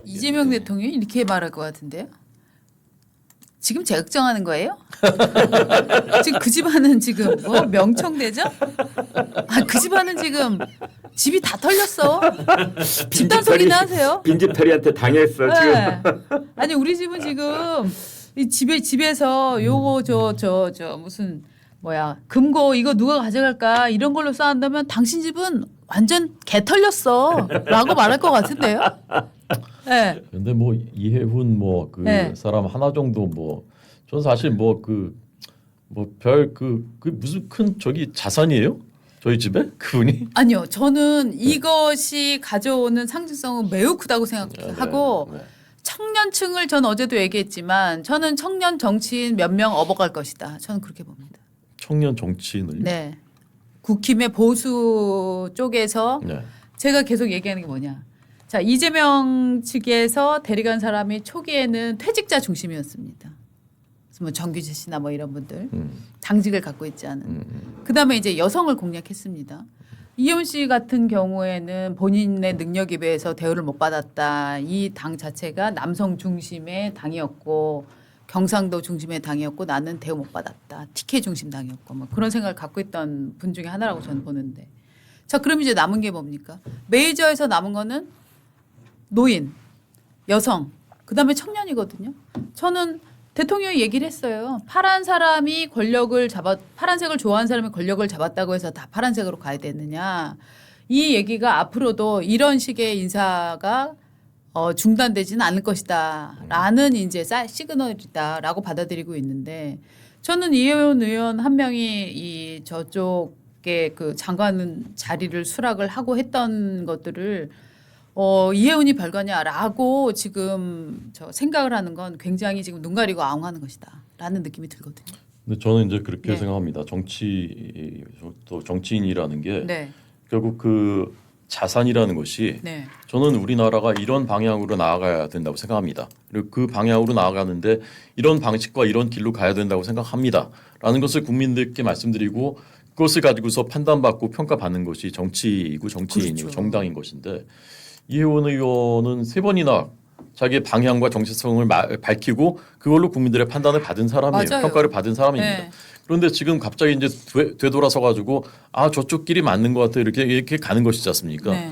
이재명 대통령이 이렇게 말할 것 같은데요. 지금 재극정하는 거예요? 지금 그 집안은 지금 뭐 명청대죠? 아, 그 집안은 지금 집이 다 털렸어. 집단 소리나 하세요. 빈집털이한테 당했어 네. 지금. 아니 우리 집은 지금 이 집에서 요거 저 무슨 뭐야 금고 이거 누가 가져갈까 이런 걸로 쌓는다면 당신 집은 완전 개 털렸어라고 말할 것 같은데요. 네. 근데 뭐 이해훈 뭐 그 네. 사람 하나 정도 뭐 저는 사실 뭐 그 뭐 별 그 무슨 큰 저기 자산이에요? 저희 집에 그분이? 아니요, 저는 이것이 가져오는 상징성은 매우 크다고 생각하고 네, 네. 청년층을 전 어제도 얘기했지만 저는 청년 정치인 몇 명 업어갈 것이다. 저는 그렇게 봅니다. 청년 정치인을. 네, 국힘의 보수 쪽에서 네. 제가 계속 얘기하는 게 뭐냐. 자, 이재명 측에서 데려간 사람이 초기에는 퇴직자 중심이었습니다. 그래서 뭐 정규재 씨나 뭐 이런 분들 당직을 갖고 있지 않은. 그다음에 이제 여성을 공략했습니다. 이현 씨 같은 경우에는 본인의 능력에 비해서 대우를 못 받았다. 이 당 자체가 남성 중심의 당이었고 경상도 중심의 당이었고 나는 대우 못 받았다. TK 중심 당이었고 뭐 그런 생각을 갖고 있던 분 중에 하나라고 저는 보는데. 자, 그럼 이제 남은 게 뭡니까? 메이저에서 남은 거는 노인, 여성, 그다음에 청년이거든요. 저는 대통령이 얘기를 했어요. 파란색을 좋아하는 사람이 권력을 잡았다고 해서 다 파란색으로 가야 되느냐. 이 얘기가 앞으로도 이런 식의 인사가 중단되지는 않을 것이다. 라는 이제 시그널이다라고 받아들이고 있는데 저는 이혜원 의원 한 명이 이 저쪽에 그 장관 자리를 수락을 하고 했던 것들을 이혜훈이 별거냐라고 지금 저 생각을 하는 건 굉장히 지금 눈 가리고 아웅하는 것이다라는 느낌이 들거든요. 근데 저는 이제 그렇게 네. 생각합니다. 또 정치인이라는 게 네, 결국 그 자산이라는 것이 네, 저는 우리나라가 이런 방향으로 나아가야 된다고 생각합니다. 그리고 그 방향으로 나아가는데 이런 방식과 이런 길로 가야 된다고 생각합니다. 라는 것을 국민들께 말씀드리고 그것을 가지고서 판단받고 평가받는 것이 정치이고 정치인이고 그렇죠. 정당인 것인데 이혜원 의원은 3번이나 자기의 방향과 정체성을 밝히고 그걸로 국민들의 판단을 받은 사람이에요. 맞아요. 평가를 받은 사람입니다. 네. 그런데 지금 갑자기 이제 되돌아서 가지고 아 저쪽 길이 맞는 것 같아 이렇게 가는 것이지 않습니까? 네.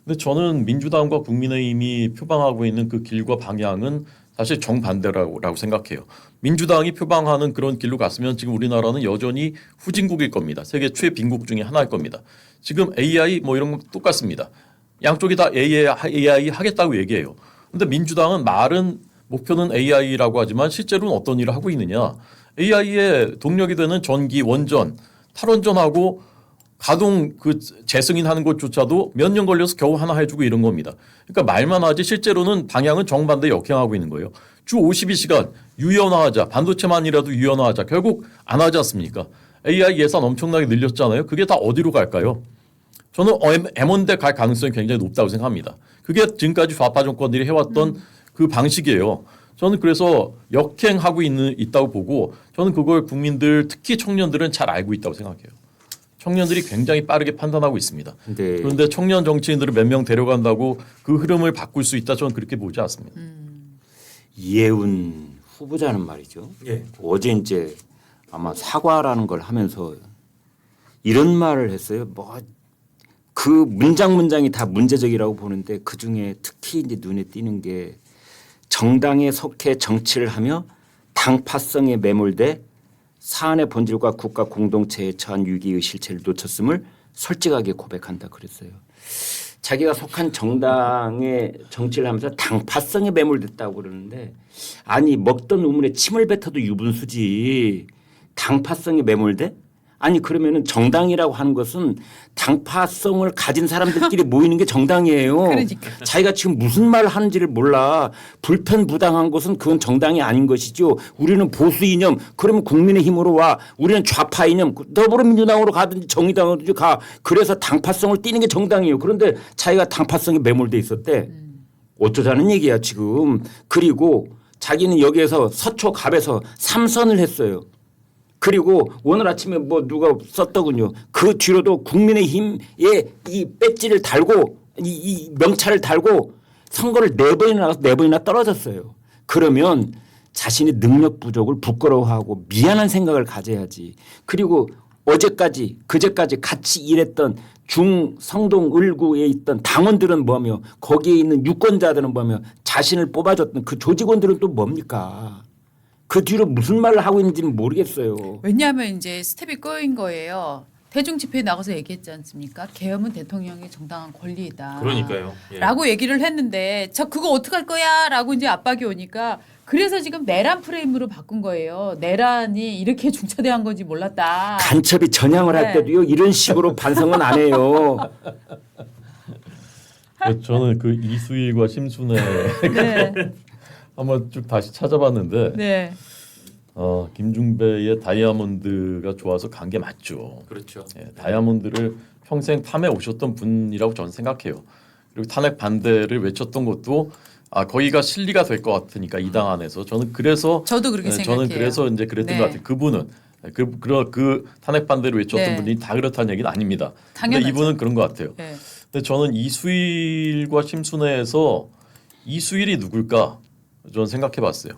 근데 저는 민주당과 국민의힘이 표방하고 있는 그 길과 방향은 사실 정반대라고 생각해요. 민주당이 표방하는 그런 길로 갔으면 지금 우리나라는 여전히 후진국일 겁니다. 세계 최빈국 중에 하나일 겁니다. 지금 AI 뭐 이런 거 똑같습니다. 양쪽이 다 AI 하겠다고 얘기해요. 그런데 민주당은 말은 목표는 AI라고 하지만 실제로는 어떤 일을 하고 있느냐. AI의 동력이 되는 전기, 원전, 탈원전하고 가동 그 재승인하는 것조차도 몇 년 걸려서 겨우 하나 해주고 이런 겁니다. 그러니까 말만 하지 실제로는 방향은 정반대 역행하고 있는 거예요. 주 52시간 유연화하자, 반도체만이라도 유연화하자. 결국 안 하지 않습니까? AI 예산 엄청나게 늘렸잖아요. 그게 다 어디로 갈까요? 저는 M1대 갈 가능성이 굉장히 높다고 생각합니다. 그게 지금까지 좌파 정권들이 해왔던 그 방식이에요. 저는 그래서 역행하고 있다고 보고 저는 그걸 국민들 특히 청년들은 잘 알고 있다고 생각해요. 청년들이 굉장히 빠르게 판단하고 있습니다. 네. 그런데 청년 정치인들을 몇 명 데려간다고 그 흐름을 바꿀 수 있다 저는 그렇게 보지 않습니다. 이혜훈 후보자는 말이죠. 예. 어제 이제 아마 사과라는 걸 하면서 이런 말을 했어요. 뭐 그 문장이 다 문제적이라고 보는데 그 중에 특히 이제 눈에 띄는 게 정당에 속해 정치를 하며 당파성에 매몰돼 사안의 본질과 국가 공동체에 처한 위기의 실체를 놓쳤음을 솔직하게 고백한다 그랬어요. 자기가 속한 정당의 정치를 하면서 당파성에 매몰됐다고 그러는데 아니 먹던 우물에 침을 뱉어도 유분수지 당파성에 매몰돼? 아니 그러면은 정당이라고 하는 것은 당파성을 가진 사람들끼리 모이는 게 정당이에요. 그러니까. 자기가 지금 무슨 말을 하는지를 몰라. 불편부당한 것은 그건 정당이 아닌 것이죠. 우리는 보수 이념 그러면 국민의힘으로 와. 우리는 좌파 이념 더불어민주당으로 가든지 정의당으로 가. 그래서 당파성을 띠는 게 정당이에요. 그런데 자기가 당파성에 매몰돼 있었대. 어쩌자는 얘기야 지금. 그리고 자기는 여기에서 서초갑에서 3선을 했어요. 그리고 오늘 아침에 뭐 누가 썼더군요. 그 뒤로도 국민의힘에 이 배지를 달고 이 명찰을 달고 선거를 4번이나 나가서 4번이나 떨어졌어요. 그러면 자신의 능력 부족을 부끄러워하고 미안한 생각을 가져야지. 그리고 어제까지 그제까지 같이 일했던 중성동 을구에 있던 당원들은 뭐하며 거기에 있는 유권자들은 뭐하며 자신을 뽑아줬던 그 조직원들은 또 뭡니까? 그 뒤로 무슨 말을 하고 있는지는 모르겠어요. 왜냐하면 이제 스텝이 꼬인 거예요. 대중 집회에 나가서 얘기했지 않습니까? 계엄은 대통령의 정당한 권리이다. 그러니까요. 예. 라고 얘기를 했는데 자 그거 어떡할 거야? 라고 이제 압박이 오니까 그래서 지금 내란 프레임으로 바꾼 거예요. 내란이 이렇게 중차대한 건지 몰랐다. 간첩이 전향을 할 네. 때도요 이런 식으로 반성은 안 해요. 저는 그 이수일과 심순애 네. 한번 쭉 다시 찾아봤는데 네. 김중배의 다이아몬드가 좋아서 간 게 맞죠. 그렇죠. 예, 다이아몬드를 평생 탐해 오셨던 분이라고 저는 생각해요. 그리고 탄핵 반대를 외쳤던 것도 거기가 실리가 될 것 같으니까 이 당 안에서 저는 그래서 저도 그렇게 생각해요. 저는 그래서 이제 그랬던 네. 것 같아요. 그분은 그 탄핵 반대를 외쳤던 네. 분이 다 그렇다는 얘기는 아닙니다. 당연하죠. 근데 이분은 그런 것 같아요. 네. 근데 저는 이수일과 심순애에서 이수일이 누굴까 저는 생각해봤어요.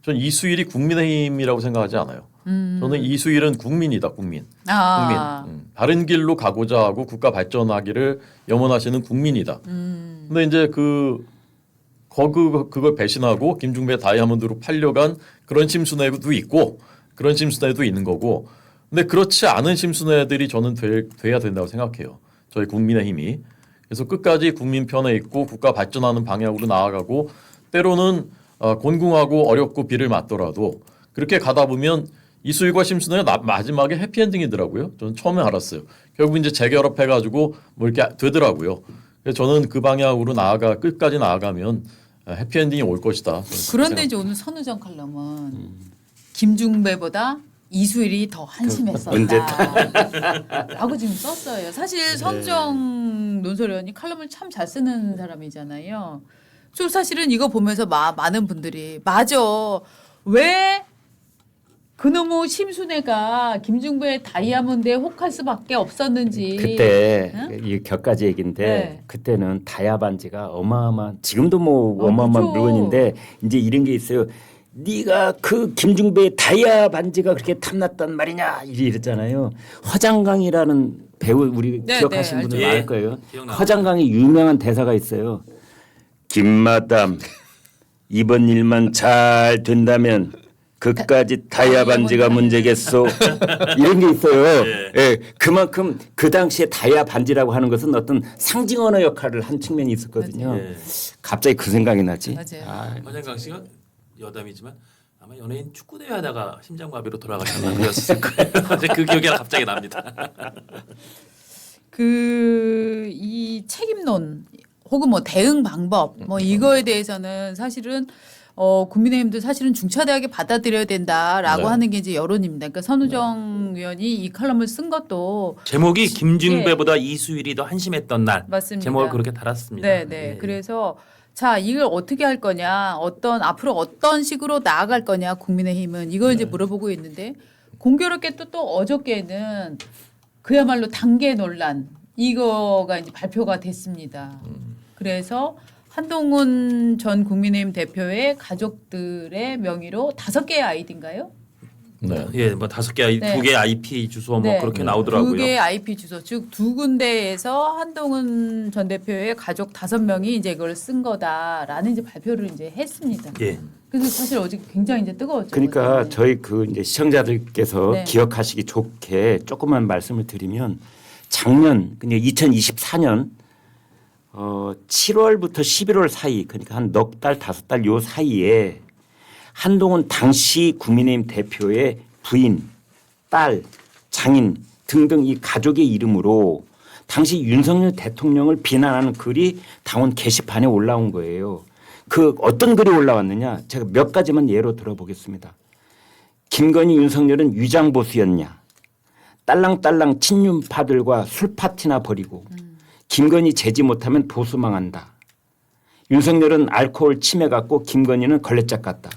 저는 이수일이 국민의힘이라고 생각하지 않아요. 저는 이수일은 국민이다, 국민. 국민. 바른 길로 가고자 하고 국가 발전하기를 염원하시는 국민이다. 근데 이제 그걸 배신하고 김중배 다이아몬드로 팔려간 그런 심순애도 있고 그런 심순애도 있는 거고. 근데 그렇지 않은 심순애들이 저는 돼야 된다고 생각해요. 저희 국민의힘이. 그래서 끝까지 국민 편에 있고 국가 발전하는 방향으로 나아가고 때로는 곤궁하고 어렵고 비를 맞더라도 그렇게 가다 보면 이수일과 심순애가 마지막에 해피엔딩이더라고요. 저는 처음에 알았어요. 결국 이제 재결합해가지고 뭐 이렇게 되더라고요. 그래서 저는 그 방향으로 끝까지 나아가면 해피엔딩이 올 것이다. 그런데 이제 오늘 선우정 칼럼은 김중배보다 이수일이 더 한심했었다. 라고 지금 썼어요. 사실 선우정 논설위원이 칼럼을 참 잘 쓰는 사람이잖아요. 저 사실은 이거 보면서 많은 분들이 맞아. 왜 그놈의 심순애가 김중배 다이아몬드에 혹할 수밖에 없었는지. 그때 응? 이 격가지 얘기인데 네. 그때는 다이아 반지가 어마어마한 지금도 뭐 어마어마한 그렇죠. 물건인데 이제 이런 게 있어요. 네가 그 김중배의 다이아 반지가 그렇게 탐났단 말이냐 이랬잖아요. 허장강이라는 배우 우리 네, 기억하시는 네, 분들 알죠. 많을 예, 거예요. 기억나요. 허장강의 유명한 대사가 있어요. 김마담 이번 일만 잘 된다면 그까지 다이아 반지가 문제겠소. 이런 게 있어요. 예, 그만큼 그 당시에 다이아 반지라고 하는 것은 어떤 상징 언어 역할을 한 측면이 있었거든요. 예. 갑자기 그 생각이 나지. 맞아요. 허장강 씨가 여담이지만 아마 연예인 축구 대회 하다가 심장마비로 돌아가셨나 그랬을 거예요. 그 기억이 갑자기 납니다. 이 책임론 혹은 뭐 대응 방법 뭐 이거에 대해서는 사실은 국민의힘도 사실은 중차대하게 받아들여야 된다라고 네. 하는 게 이제 여론입니다. 그러니까 선우정 의원이 이 칼럼을 쓴 것도 제목이 김중배보다 이수일이 더 한심했던 날. 맞습니다. 제목을 그렇게 달았습니다. 네, 네. 예. 그래서 자 이걸 어떻게 할 거냐, 앞으로 어떤 식으로 나아갈 거냐 국민의힘은 이걸 이제 물어보고 있는데 공교롭게 또 어저께는 그야말로 단계 논란 이거가 이제 발표가 됐습니다. 그래서 한동훈 전 국민의힘 대표의 가족들의 명의로 5개의 아이디인가요? 네. 예, 뭐 5개, 네. 2개 IP 주소 네. 뭐 그렇게 나오더라고요. 2개의 IP 주소, 즉 2군데에서 한동훈 전 대표의 가족 5명이 이제 이걸 쓴 거다라는 이제 발표를 이제 했습니다. 예. 그래서 사실 어제 굉장히 이제 뜨거웠죠. 그러니까 어제. 저희 그 이제 시청자들께서 네. 기억하시기 좋게 조금만 말씀을 드리면 작년 그냥 2024년 7월부터 11월 사이 그러니까 한 넉 달, 5달 요 사이에 한동훈 당시 국민의힘 대표의 부인, 딸, 장인 등등 이 가족의 이름으로 당시 윤석열 대통령을 비난하는 글이 당원 게시판에 올라온 거예요. 그 어떤 글이 올라왔느냐 제가 몇 가지만 예로 들어보겠습니다. 김건희 윤석열은 위장보수였냐. 딸랑딸랑 친윤파들과 술파티나 벌이고 김건희 제지 못하면 보수 망한다. 윤석열은 알코올 치매 같고 김건희는 걸레짝 같다.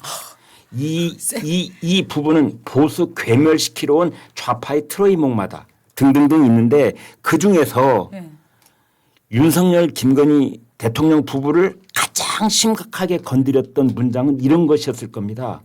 이 부분은 보수 괴멸시키러 온 좌파의 트로이 목마다 등등등 있는데 그중에서 네. 윤석열 김건희 대통령 부부를 가장 심각하게 건드렸던 문장은 이런 것이었을 겁니다.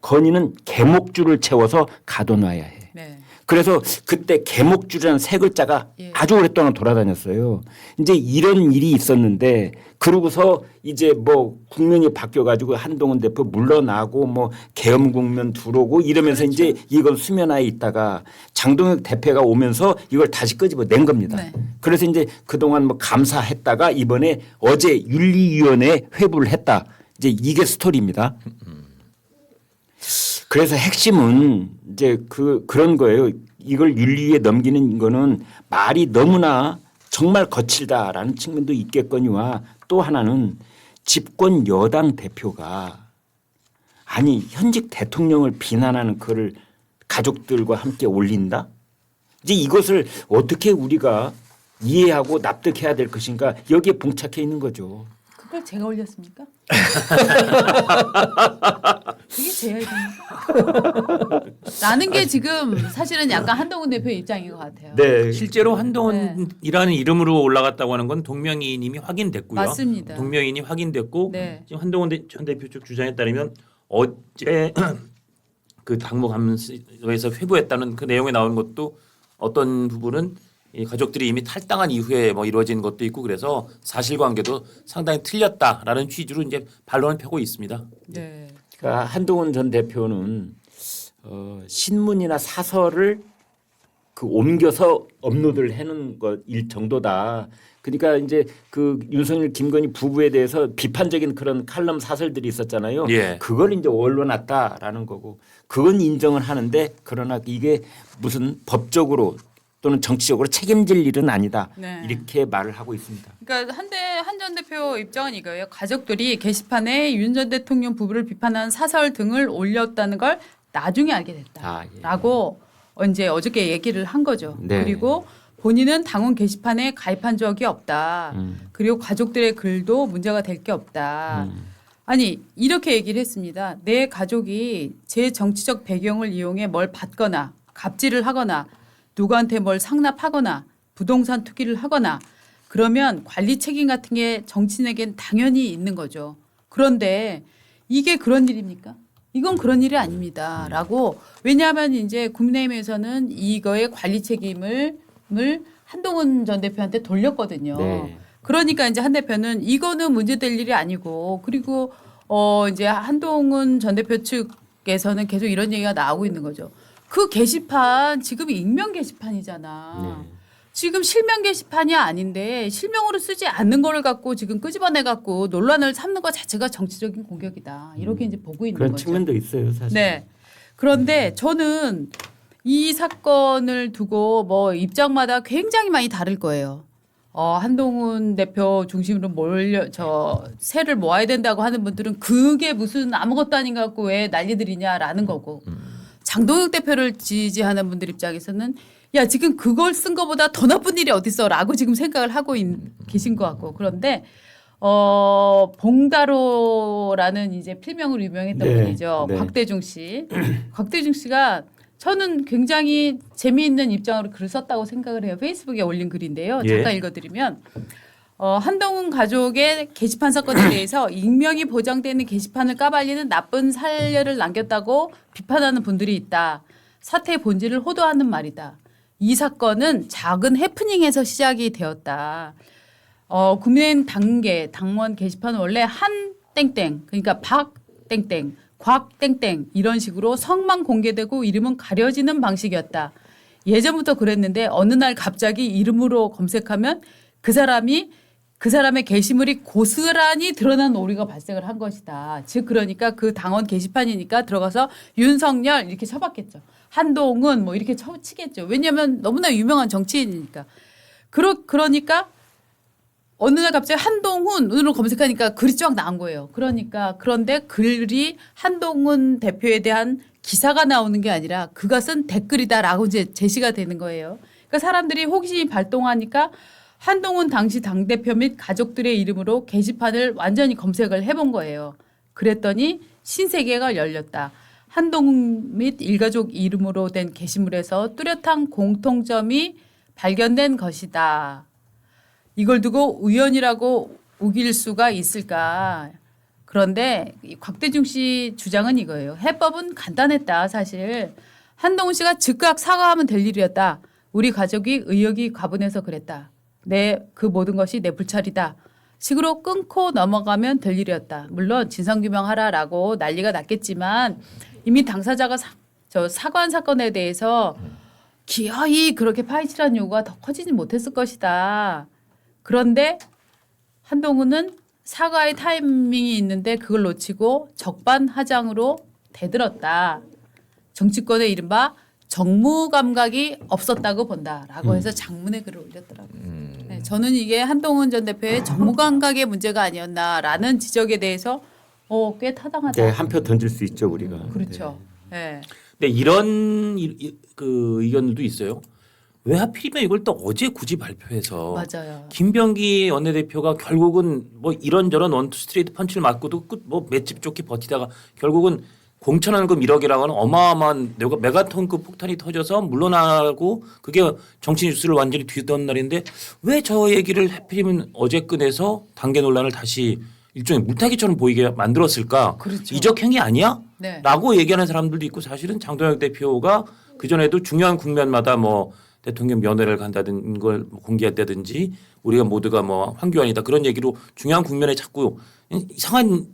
건의는 개목줄을 채워서 가둬놔야 해. 네. 그래서 그때 개목줄이라는 세 글자가 예. 아주 오랫동안 돌아다녔어요. 이제 이런 일이 있었는데 그러고서 이제 뭐 국면이 바뀌어가지고 한동훈 대표 물러나고 뭐 계엄국면 들어오고 이러면서 그렇죠. 이제 이건 수면하에 있다가 장동혁 대표가 오면서 이걸 다시 끄집어낸 겁니다. 네. 그래서 이제 그동안 뭐 감사했다가 이번에 어제 윤리위원회에 회부를 했다. 이제 이게 스토리입니다. 그래서 핵심은 이제 그런 거예요. 이걸 윤리위에 넘기는 거는 말이 너무나 정말 거칠다라는 측면도 있겠거니와 또 하나는 집권 여당 대표가 아니 현직 대통령을 비난하는 글을 가족들과 함께 올린다? 이제 이것을 어떻게 우리가 이해하고 납득해야 될 것인가 여기에 봉착해 있는 거죠. 그걸 제가 올렸습니까? 그게 제 아이디입니까? 라는 게 지금 사실은 약간 한동훈 대표의 입장인 것 같아요. 네. 실제로 한동훈이라는 이름으로 올라갔다고 하는 건 동명이인임이 확인됐고요. 맞습니다. 동명이인이 확인됐고 네. 지금 한동훈 전 대표 측 주장에 따르면 어제 그 당무감사에서 회부했다는 그 내용에 나온 것도 어떤 부분은 이 가족들이 이미 탈당한 이후에 뭐 이루어진 것도 있고 그래서 사실관계도 상당히 틀렸다라는 취지로 이제 반론을 펴고 있습니다. 네. 그러니까 한동훈 전 대표는 신문이나 사설을 그 옮겨서 업로드를 해놓은 것일 정도다. 그러니까 이제 그 윤석열 김건희 부부에 대해서 비판적인 그런 칼럼 사설들이 있었잖아요. 예. 그걸 이제 올려놨다라는 거고 그건 인정을 하는데 그러나 이게 무슨 법적으로 또는 정치적으로 책임질 일은 아니다. 네. 이렇게 말을 하고 있습니다. 그러니까 한 전 대표 입장은 이거예요. 가족들이 게시판에 윤 전 대통령 부부를 비판하는 사설 등을 올렸다는 걸 나중에 알게 됐다라고 이제 어저께 얘기를 한 거죠. 네. 그리고 본인은 당원 게시판에 가입한 적이 없다. 그리고 가족들의 글도 문제가 될 게 없다. 아니 이렇게 얘기를 했습니다. 내 가족이 제 정치적 배경을 이용해 뭘 받거나 갑질을 하거나 누구한테 뭘 상납하거나 부동산 투기를 하거나 그러면 관리 책임 같은 게 정치인에겐 당연히 있는 거죠. 그런데 이게 그런 일입니까? 이건 그런 일이 아닙니다. 라고 왜냐하면 이제 국민의힘에서는 이거의 관리 책임을 한동훈 전 대표한테 돌렸거든요. 네. 그러니까 이제 한 대표는 이거는 문제될 일이 아니고 그리고 이제 한동훈 전 대표 측에서는 계속 이런 얘기가 나오고 있는 거죠. 그 게시판 지금 익명 게시판이잖아. 네. 지금 실명 게시판이 아닌데 실명으로 쓰지 않는 거를 갖고 지금 끄집어내 갖고 논란을 삼는 것 자체가 정치적인 공격이다. 이렇게 이제 보고 있는 그런 거죠. 측면도 있어요, 사실. 네. 그런데 저는 이 사건을 두고 뭐 입장마다 굉장히 많이 다를 거예요. 한동훈 대표 중심으로 세를 모아야 된다고 하는 분들은 그게 무슨 아무것도 아닌 것 같고 왜 난리들이냐라는 거고. 장동혁 대표를 지지하는 분들 입장에서는 야 지금 그걸 쓴 것보다 더 나쁜 일이 어딨어라고 지금 생각을 하고 계신 것 같고 그런데 봉다로라는 이제 필명으로 유명했던 네, 분이죠. 네. 곽대중 씨. 곽대중 씨가 저는 굉장히 재미있는 입장으로 글을 썼다고 생각을 해요. 페이스북에 올린 글인데요. 예. 잠깐 읽어드리면 한동훈 가족의 게시판 사건에 대해서 익명이 보장되는 게시판을 까발리는 나쁜 사례를 남겼다고 비판하는 분들이 있다. 사태의 본질을 호도하는 말이다. 이 사건은 작은 해프닝에서 시작이 되었다. 국민의힘 당원 게시판은 원래 한 땡땡 그러니까 박 땡땡 곽 땡땡 이런 식으로 성만 공개되고 이름은 가려지는 방식이었다. 예전부터 그랬는데 어느 날 갑자기 이름으로 검색하면 그 사람의 게시물이 고스란히 드러난 오류가 발생을 한 것이다. 즉 그러니까 그 당원 게시판이니까 들어가서 윤석열 이렇게 쳐봤겠죠. 한동훈 뭐 이렇게 쳐치겠죠. 왜냐하면 너무나 유명한 정치인이니까. 그러니까 어느 날 갑자기 한동훈으로 검색하니까 글이 쫙 나온 거예요. 그런데 글이 한동훈 대표에 대한 기사가 나오는 게 아니라 그가 쓴 댓글이다라고 이제 제시가 되는 거예요. 그러니까 사람들이 호기심이 발동하니까 한동훈 당시 당대표 및 가족들의 이름으로 게시판을 완전히 검색을 해본 거예요. 그랬더니 신세계가 열렸다. 한동훈 및 일가족 이름으로 된 게시물에서 뚜렷한 공통점이 발견된 것이다. 이걸 두고 우연이라고 우길 수가 있을까? 그런데 이 곽대중 씨 주장은 이거예요. 해법은 간단했다. 사실 한동훈 씨가 즉각 사과하면 될 일이었다. 우리 가족이 의욕이 과분해서 그랬다. 내 그 모든 것이 내 불찰이다. 식으로 끊고 넘어가면 될 일이었다. 물론 진상규명하라라고 난리가 났겠지만 이미 당사자가 사과한 사건에 대해서 기어이 그렇게 파헤치라는 요구가 더 커지지 못했을 것이다. 그런데 한동훈은 사과의 타이밍이 있는데 그걸 놓치고 적반하장으로 대들었다. 정치권의 이른바 정무 감각이 없었다고 본다라고 해서 장문의 글을 올렸더라고요. 네, 저는 이게 한동훈 전 대표의 정무 감각의 문제가 아니었나라는 지적에 대해서 꽤 타당하다. 네, 한 표 던질 수 있죠 우리가. 그렇죠. 네. 근데 이런 그 의견들도 있어요. 왜 하필이면 이걸 또 어제 굳이 발표해서 맞아요. 김병기 원내대표가 결국은 뭐 이런저런 원투 스트레이트 펀치를 맞고도 뭐 맷집 좋게 버티다가 결국은 공천원금 1억이라고 하는 어마어마한 메가톤급 폭탄이 터져서 물러나고 그게 정치 뉴스를 완전히 뒤덮은 날인데 왜 저 얘기를 하필이면 어제 꺼내서 당계 논란을 다시 일종의 물타기처럼 보이게 만들었을까? 그렇죠. 이적 행위 아니야? 네. 라고 얘기하는 사람들도 있고 사실은 장동혁 대표가 그전에도 중요한 국면마다 뭐 대통령 면회를 간다는 걸 공개했다든지 우리가 모두가 뭐 황교안이다 그런 얘기로 중요한 국면에 자꾸 이상한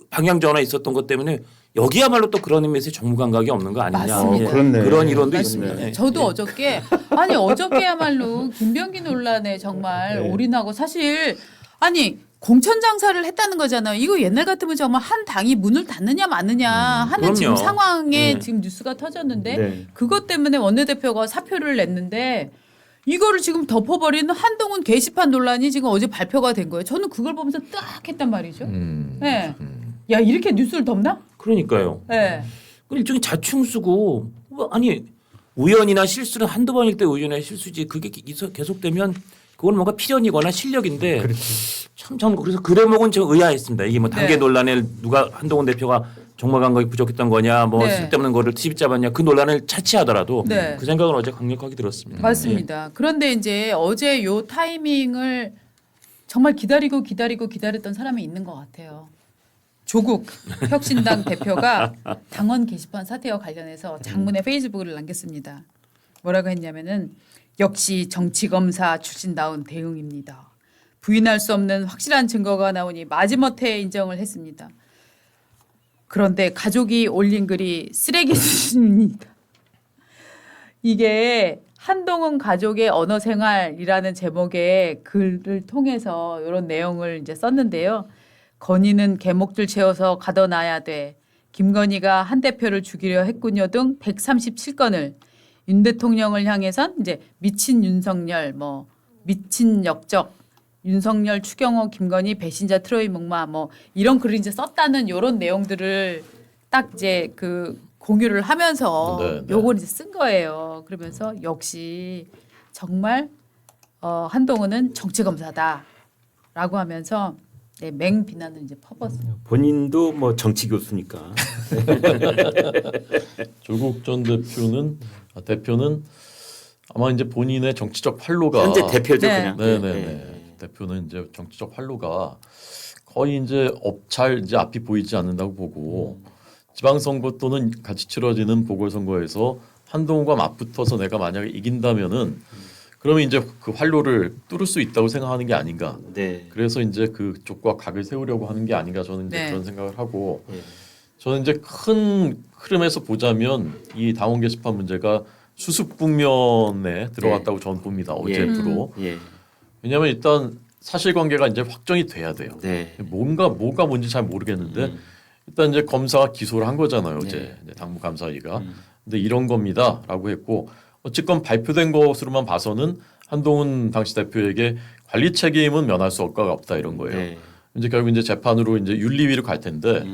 방향 전환이 있었던 것 때문에 여기야말로 또 그런 의미에서 정무 감각이 없는 거 아니냐. 맞습니다. 그렇네. 그런 이론도 맞습니다. 있습니다. 예. 저도 어저께 어저께야말로 김병기 논란에 정말 올인하고 사실 아니 공천 장사를 했다는 거잖아요. 이거 옛날 같으면 정말 한 당이 문을 닫느냐 마느냐 하는 지금 그럼요. 상황에 네. 지금 뉴스가 터졌는데 네. 그것 때문에 원내대표가 사표를 냈는데 이거를 지금 덮어버리는 한동훈 게시판 논란이 지금 어제 발표가 된 거예요. 저는 그걸 보면서 딱 했단 말이죠. 네. 야 이렇게 뉴스를 덮나? 그러니까요. 네. 그 일종의 자충수고 뭐 아니 우연이나 실수는 한두 번일 때 우연의 실수지 그게 계속되면 그건 뭔가 필연이거나 실력인데 참 그래서 그 대목은 좀 의아했습니다. 이게 뭐 단계 네. 논란에 누가 한동훈 대표가 정무 감각이 부족했던 거냐 뭐 네. 쓸데없는 거를 TV 잡았냐 그 논란을 차치하더라도 네. 그 생각은 어제 강력하게 들었습니다. 맞습니다. 그런데 이제 어제 요 타이밍을 정말 기다렸던 사람이 있는 것 같아요. 조국 혁신당 대표가 당원 게시판 사태와 관련해서 장문의 페이스북을 남겼습니다. 뭐라고 했냐면은 역시 정치검사 출신다운 대응입니다. 부인할 수 없는 확실한 증거가 나오니 마지못해 인정을 했습니다. 그런데 가족이 올린 글이 쓰레기 수준입니다. 이게 한동훈 가족의 언어 생활이라는 제목의 글을 통해서 이런 내용을 이제 썼는데요. 건의는 개목줄 채워서 가둬놔야 돼. 김건희가 한 대표를 죽이려 했군요 등 137건을 윤 대통령을 향해선 이제 미친 윤석열, 뭐 미친 역적, 윤석열, 추경호, 김건희, 배신자 트로이 목마 뭐 이런 글을 이제 썼다는 이런 내용들을 딱 이제 그 공유를 하면서 네, 네. 요걸 이제 쓴 거예요. 그러면서 역시 정말 한동훈은 정치 검사다라고 하면서 네, 맹 비난을 이제 퍼붓습니다. 본인도 뭐 정치 교수니까. 조국 전 대표는 아마 이제 본인의 정치적 활로가 현재 대표죠 네. 그냥. 네네네. 대표는 이제 정치적 활로가 거의 이제 잘 이제 앞이 보이지 않는다고 보고 지방선거 또는 같이 치러지는 보궐선거에서 한동훈과 맞붙어서 내가 만약에 이긴다면은 그러면 이제 그 활로를 뚫을 수 있다고 생각하는 게 아닌가. 네. 그래서 이제 그쪽과 각을 세우려고 하는 게 아닌가 저는 이제 네. 그런 생각을 하고 네. 저는 이제 큰 흐름에서 보자면 이 당원 게시판 문제가 수습 국면에 들어갔다고 저는 봅니다. 어제로. 예. 왜냐하면 일단 사실관계가 이제 확정이 돼야 돼요. 네. 뭐가 뭔지 잘 모르겠는데 일단 이제 검사가 기소를 한 거잖아요. 어제 네. 이제 당무감사위가. 근데 이런 겁니다라고 했고 어쨌건 발표된 것으로만 봐서는 한동훈 당시 대표에게 관리 책임은 면할 수 없다 이런 거예요. 네. 이제 결국 이제 재판으로 이제 윤리위로 갈 텐데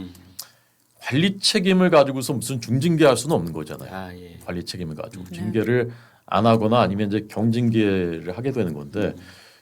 관리 책임을 가지고서 무슨 중징계할 수는 없는 거잖아요. 아 예. 관리 책임을 가지고 징계를 안 하거나 아니면 이제 경징계를 하게 되는 건데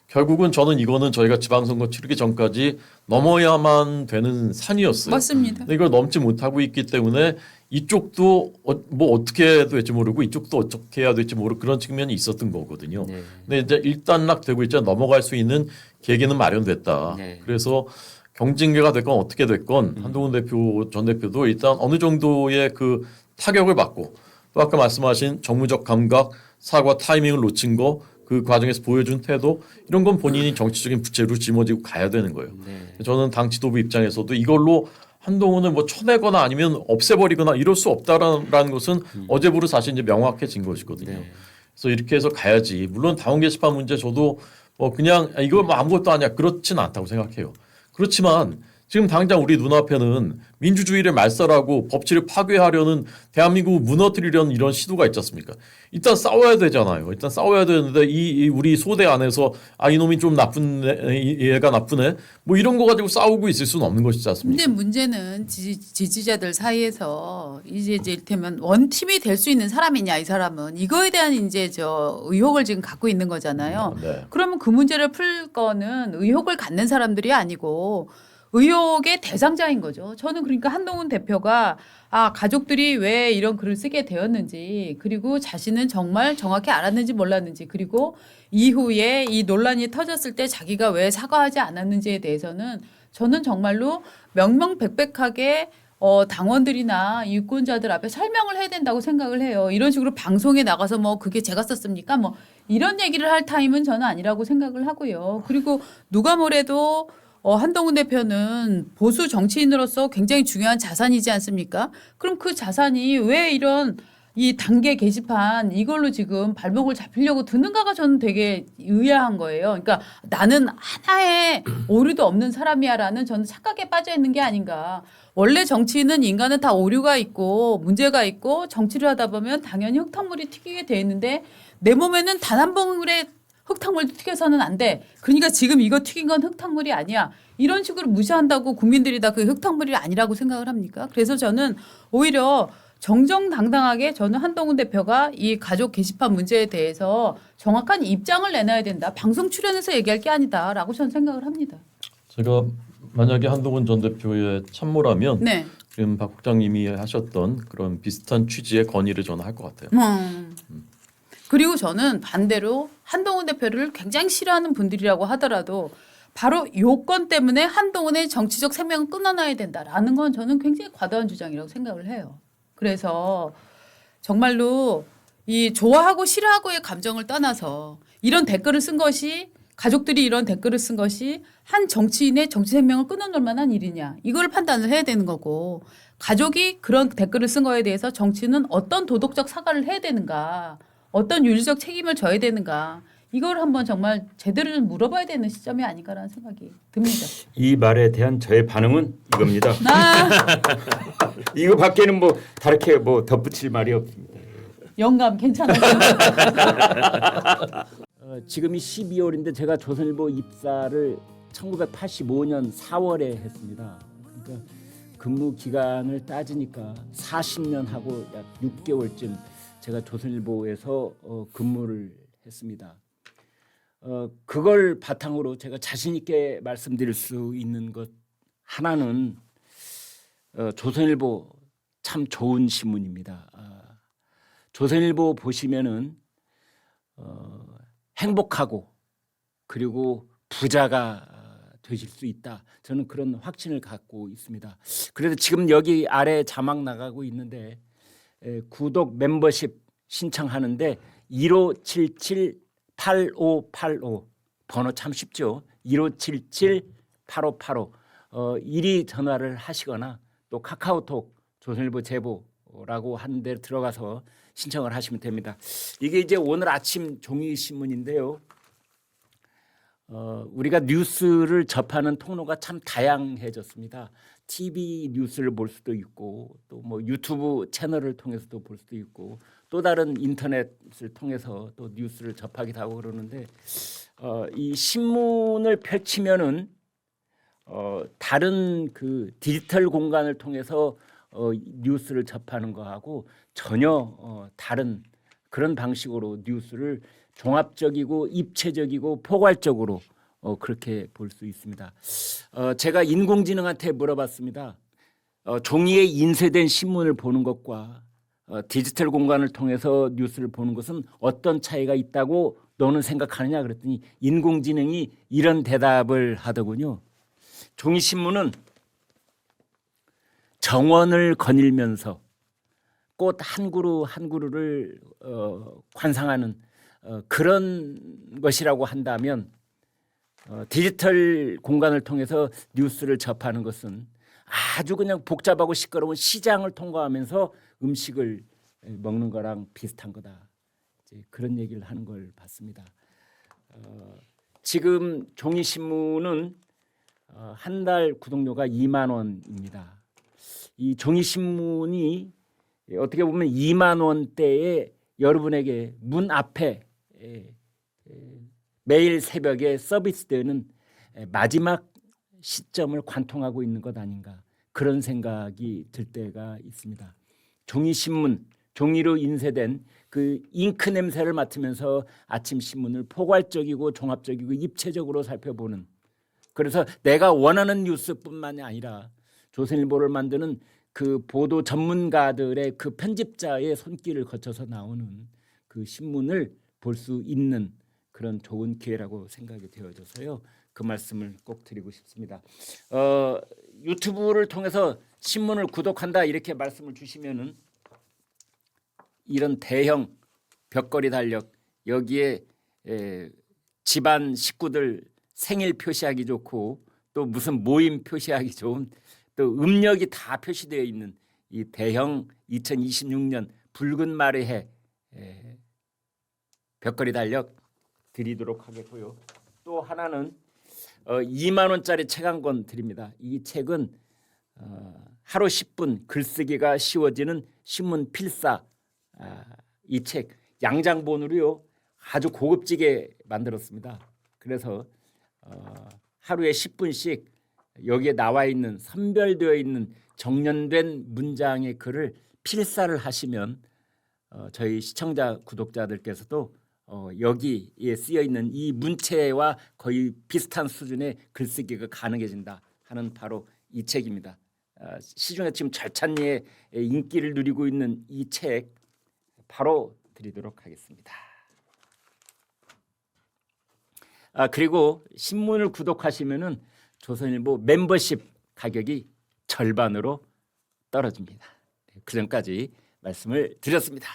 결국은 저는 이거는 저희가 지방선거 치르기 전까지 넘어야만 되는 산이었어요. 맞습니다. 근데 이걸 넘지 못하고 있기 때문에 이쪽도 뭐 어떻게 해야 될지 모르고 이쪽도 어떻게 해야 될지 모르고 그런 측면이 있었던 거거든요. 네. 근데 이제 일단락되고 있자 넘어갈 수 있는 계기는 마련됐다. 네. 그래서 경징계가 됐건 어떻게 됐건 한동훈 대표 전 대표도 일단 어느 정도의 그 타격을 받고 또 아까 말씀하신 정무적 감각, 사과 타이밍을 놓친 거 그 과정에서 보여준 태도 이런 건 본인이 정치적인 부채로 짊어지고 가야 되는 거예요. 네. 저는 당 지도부 입장에서도 이걸로 한동훈을 뭐 쳐내거나 아니면 없애버리거나 이럴 수 없다라는 것은 어제부로 사실 이제 명확해진 것이거든요. 네. 그래서 이렇게 해서 가야지. 물론 당원 게시판 문제 저도 뭐 그냥 이거 뭐 아무것도 아니야 그렇지는 않다고 생각해요. 그렇지만 지금 당장 우리 눈앞에는 민주주의를 말살하고 법치를 파괴하려는 대한민국을 무너뜨리려는 이런 시도가 있지 않습니까? 일단 싸워야 되잖아요. 일단 싸워야 되는데 이 우리 소대 안에서 이놈이 좀 나쁜 얘가 나쁘네 뭐 이런 거 가지고 싸우고 있을 수는 없는 것이지 않습니까? 근데 문제는 지지자들 사이에서 이제 이를테면 원팀이 될 수 있는 사람이냐 이 사람은 이거에 대한 이제 저 의혹을 지금 갖고 있는 거잖아요. 네. 그러면 그 문제를 풀 거는 의혹을 갖는 사람들이 아니고 의혹의 대상자인 거죠. 저는 그러니까 한동훈 대표가 가족들이 왜 이런 글을 쓰게 되었는지 그리고 자신은 정말 정확히 알았는지 몰랐는지 그리고 이후에 이 논란이 터졌을 때 자기가 왜 사과하지 않았는지에 대해서는 저는 정말로 명명백백하게 당원들이나 유권자들 앞에 설명을 해야 된다고 생각을 해요. 이런 식으로 방송에 나가서 뭐 그게 제가 썼습니까? 뭐 이런 얘기를 할 타임은 저는 아니라고 생각을 하고요. 그리고 누가 뭐래도 한동훈 대표는 보수 정치인으로서 굉장히 중요한 자산이지 않습니까? 그럼 그 자산이 왜 이런 이 단계 게시판 이걸로 지금 발목을 잡히려고 드는가가 저는 되게 의아한 거예요. 그러니까 나는 하나의 오류도 없는 사람이야라는 저는 착각에 빠져 있는 게 아닌가. 원래 정치인은 인간은 다 오류가 있고 문제가 있고 정치를 하다 보면 당연히 흙탕물이 튀기게 돼 있는데 내 몸에는 단 한 방울의 흙탕물도 튀겨서는 안 돼. 그러니까 지금 이거 튀긴 건 흙탕물이 아니야. 이런 식으로 무시한다고 국민들이 다 그 흙탕물이 아니라고 생각을 합니까? 그래서 저는 오히려 정정당당하게 저는 한동훈 대표가 이 가족 게시판 문제에 대해서 정확한 입장을 내놔야 된다. 방송 출연해서 얘기할 게 아니다라고 저는 생각을 합니다. 제가 만약에 한동훈 전 대표의 참모라면 네. 지금 박 국장님이 하셨던 그런 비슷한 취지의 건의를 저는 할 것 같아요. 그리고 저는 반대로 한동훈 대표를 굉장히 싫어하는 분들이라고 하더라도 바로 요건 때문에 한동훈의 정치적 생명을 끊어놔야 된다라는 건 저는 굉장히 과도한 주장이라고 생각을 해요. 그래서 정말로 이 좋아하고 싫어하고의 감정을 떠나서 이런 댓글을 쓴 것이 가족들이 이런 댓글을 쓴 것이 한 정치인의 정치 생명을 끊어놓을 만한 일이냐 이걸 판단을 해야 되는 거고 가족이 그런 댓글을 쓴 거에 대해서 정치는 어떤 도덕적 사과를 해야 되는가 어떤 윤리적 책임을 져야 되는가 이걸 한번 정말 제대로 좀 물어봐야 되는 시점이 아닌가라는 생각이 듭니다. 이 말에 대한 저의 반응은 이겁니다. 이거 밖에는 뭐 다르게 뭐 덧붙일 말이 없습니다. 영감 괜찮아요. 지금이 12월인데 제가 조선일보 입사를 1985년 4월에 했습니다. 그러니까 근무 기간을 따지니까 40년 하고 약 6개월쯤 제가 조선일보에서 근무를 했습니다. 그걸 바탕으로 제가 자신 있게 말씀드릴 수 있는 것 하나는 조선일보 참 좋은 신문입니다. 조선일보 보시면은 행복하고 그리고 부자가 되실 수 있다. 저는 그런 확신을 갖고 있습니다. 그래서 지금 여기 아래 자막 나가고 있는데 구독 멤버십 신청하는데 1577-8585 번호 참 쉽죠. 1577-8585 이리 전화를 하시거나 또 카카오톡 조선일보 제보라고 하는 데 들어가서 신청을 하시면 됩니다. 이게 이제 오늘 아침 종이 신문인데요. 우리가 뉴스를 접하는 통로가 참 다양해졌습니다. TV 뉴스를 볼 수도 있고 또 뭐 유튜브 채널을 통해서도 볼 수도 있고 또 다른 인터넷을 통해서 또 뉴스를 접하기도 하고 그러는데 이 신문을 펼치면은 다른 그 디지털 공간을 통해서 뉴스를 접하는 거하고 전혀 다른 그런 방식으로 뉴스를 종합적이고 입체적이고 포괄적으로 그렇게 볼 수 있습니다. 제가 인공지능한테 물어봤습니다. 종이에 인쇄된 신문을 보는 것과 디지털 공간을 통해서 뉴스를 보는 것은 어떤 차이가 있다고 너는 생각하느냐 그랬더니 인공지능이 이런 대답을 하더군요. 종이 신문은 정원을 거닐면서 꽃 한 그루 한 그루를 관상하는 그런 것이라고 한다면 디지털 공간을 통해서 뉴스를 접하는 것은 아주 그냥 복잡하고 시끄러운 시장을 통과하면서 음식을 먹는 거랑 비슷한 거다. 이제 그런 얘기를 하는 걸 봤습니다. 지금 종이 신문은 한 달 구독료가 2만 원입니다. 이 종이 신문이 어떻게 보면 2만 원대에 여러분에게 문 앞에 매일 새벽에 서비스되는 마지막 시점을 관통하고 있는 것 아닌가 그런 생각이 들 때가 있습니다. 종이 신문, 종이로 인쇄된 그 잉크 냄새를 맡으면서 아침 신문을 포괄적이고 종합적이고 입체적으로 살펴보는, 그래서 내가 원하는 뉴스뿐만이 아니라 조선일보를 만드는 그 보도 전문가들의 그 편집자의 손길을 거쳐서 나오는 그 신문을 볼 수 있는 그런 좋은 기회라고 생각이 되어져서요. 그 말씀을 꼭 드리고 싶습니다. 유튜브를 통해서 신문을 구독한다 이렇게 말씀을 주시면은 이런 대형 벽걸이 달력 여기에 집안 식구들 생일 표시하기 좋고 또 무슨 모임 표시하기 좋은 또 음력이 다 표시되어 있는 이 대형 2026년 붉은 말의 해 벽걸이 달력 드리도록 하겠고요. 또 하나는 2만 원짜리 책 한 권 드립니다. 이 책은 하루 10분 글쓰기가 쉬워지는 신문 필사, 이 책 양장본으로요 아주 고급지게 만들었습니다. 그래서 하루에 10분씩 여기에 나와 있는 선별되어 있는 정연된 문장의 글을 필사를 하시면 저희 시청자 구독자들께서도 여기에 쓰여 있는 이 문체와 거의 비슷한 수준의 글쓰기가 가능해진다 하는 바로 이 책입니다. 시중에 지금 절찬리에 인기를 누리고 있는 이 책 바로 드리도록 하겠습니다. 그리고 신문을 구독하시면은 조선일보 멤버십 가격이 절반으로 떨어집니다. 그 전까지 말씀을 드렸습니다.